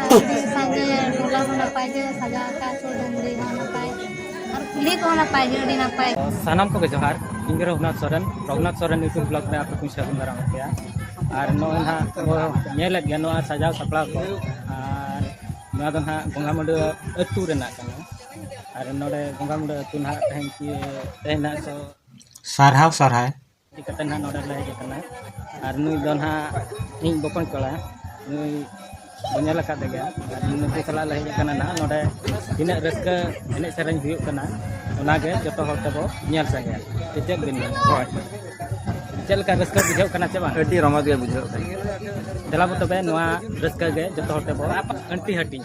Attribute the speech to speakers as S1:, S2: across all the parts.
S1: संगे टोला को नपाय के सजा का तो डुंगरी हो नपाय और कुली को नपाय के अड़ी नपाय
S2: सानाम को जोहार ᱤᱧ रघुनाथ सोरेन यूट्यूब ब्लॉग में आपको कुछ सागुन दाराम पे और नोन हा नेले गया नो सजाव सपड़ा को और ना दो हा गंगा मुंडा अतु रेना कना और नोडे गंगा मुंडा अतु ना तहन की तहना सो
S3: सारहाव सारहाय
S2: टिकट ना नोडे ले कना और नुई दो हा इन बपन कला नुई बने लका देगा नुई सला ले कना ना नोडे तिना रस्का एने सेरेन हुयु कना ओनागे जतो हर तबो नेल संगे चेक दिन चल का रस्का बुझाव कना चे बा अड्डी रमत गे बुझाव दलाबो तबे नोआ रस्का गे जतो हर तबो अंटी हटी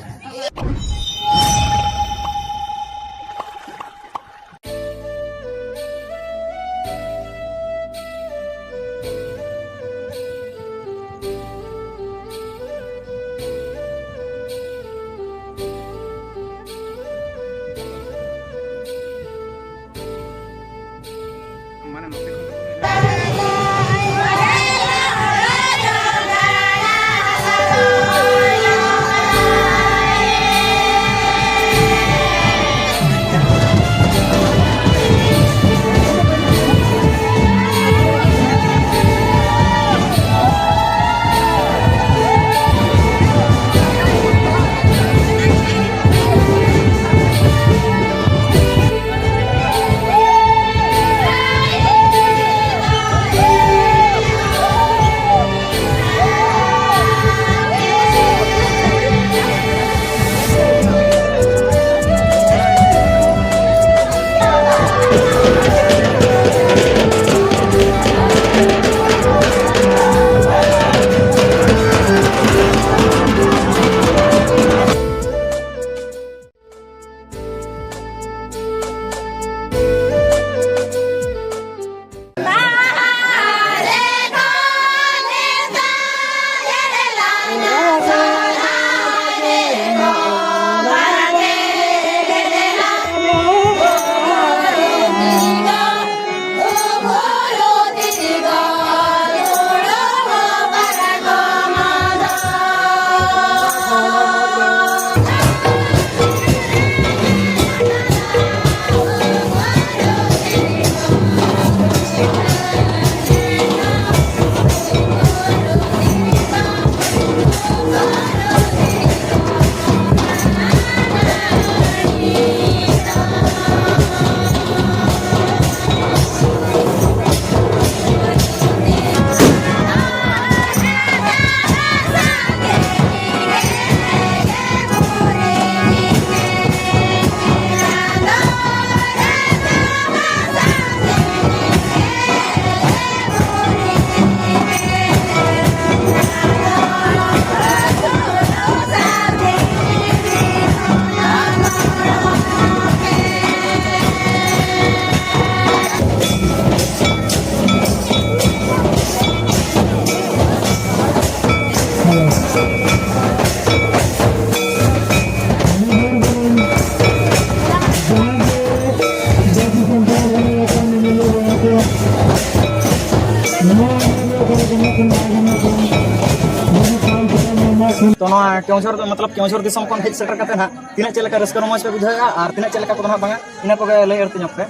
S4: तो केवझर मतलब केवझर दिसम खन हेज सेटर करते ना तीना चलका रस्क रमज पे बुझाया और तीना चलका को ना बांगा इना को लय अरती नप पे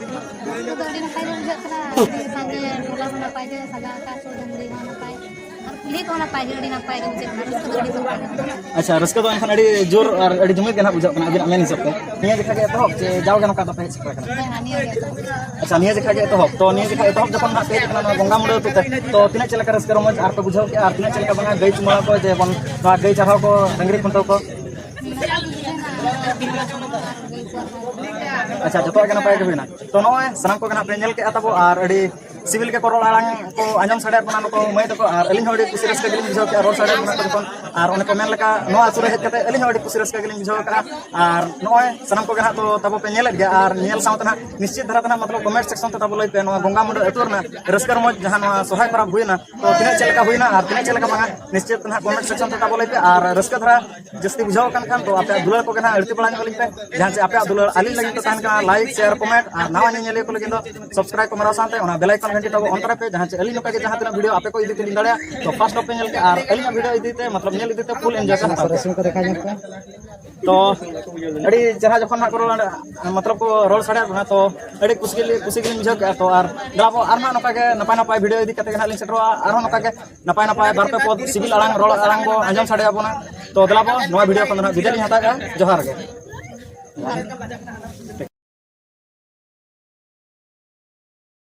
S1: संगे टोला को नपाय के सजा का तो डुंगरी हो नपाय और कुली को नपाय के अड़ी नपाय के चेक
S4: अच्छा रस्क तो एखन अड़ी जोर और अड़ी जुमित गना बुझा कना अबिन मेन हिसाब पे निया देखा के तो जे जाओ गना का पे सेटर करना अच्छा निया देखा के तो निया देखा तो जखन ना पे कना गंगा मुंडा तो तीना चलका रस्क रमज और पे बुझाव के और तीना चलका बांगा गई चुमा को जे बन गई चढ़ाव को डंगरी खुंटो को अच्छा जो नपाय के हुईना तो नॉय सनाम को पे नेल के तबो और अड़ी सिविल के कोरोल आड़ांग को आंजम साड़े बना नको मई तको और अलिंग हड़ी कुसी रस्का गेलिंग बुझाव के रोड साड़े बना तको और उन को मेन लका नो आसुरे हेज कते अलिंग हड़ी कुसी रस्का गेलिंग बुझाव का और नॉय सनाम को तो तबो पे नेल गया और नेल साउत ना निश्चित धरा तना मतलब कमेंट सेक्शन ते तबो लई पे नो गंगा मुंडा अतुर ना रस्कर मज जहां नो सोहाय परब हुईना तो तिना चलका हुईना और तिना चलका बांगा निश्चित ना कमेंट सेक्शन ते तबो लई पे और रस्का धरा जस्ती बुझाव खान तो आपे दुलर को ना अड़ती पड़ा गलिंग पे जहां से आपे दुलर आली लगी तो तान का लाइक शेयर कमेंट और नावा नेले को लगी तो सब्सक्राइब को मरा साथे बेल आइकन घंटी तब अंतरा पे जहाँ अली नौका के जहाँ तीन वीडियो आपे को इदी तीन दाड़ा तो फर्स्ट ऑफ पे नेल के और अली वीडियो इदी मतलब नेल इदी फुल एंजॉय का तो अड़ी जरा जखन ना करो मतलब को रोल साड़े ना तो अड़ी कुछ के बुझाव के तो और दलाबो आरमा नौका के नपाय नपाय वीडियो इदी कते ना लिंक सेटरवा और नौका के नपाय नपाय बार पे पद सिविल आड़ांग रोल आड़ांग बो आंजम साड़े आबोना तो दलाबो नवा वीडियो को ना वीडियो नि हता जोहार के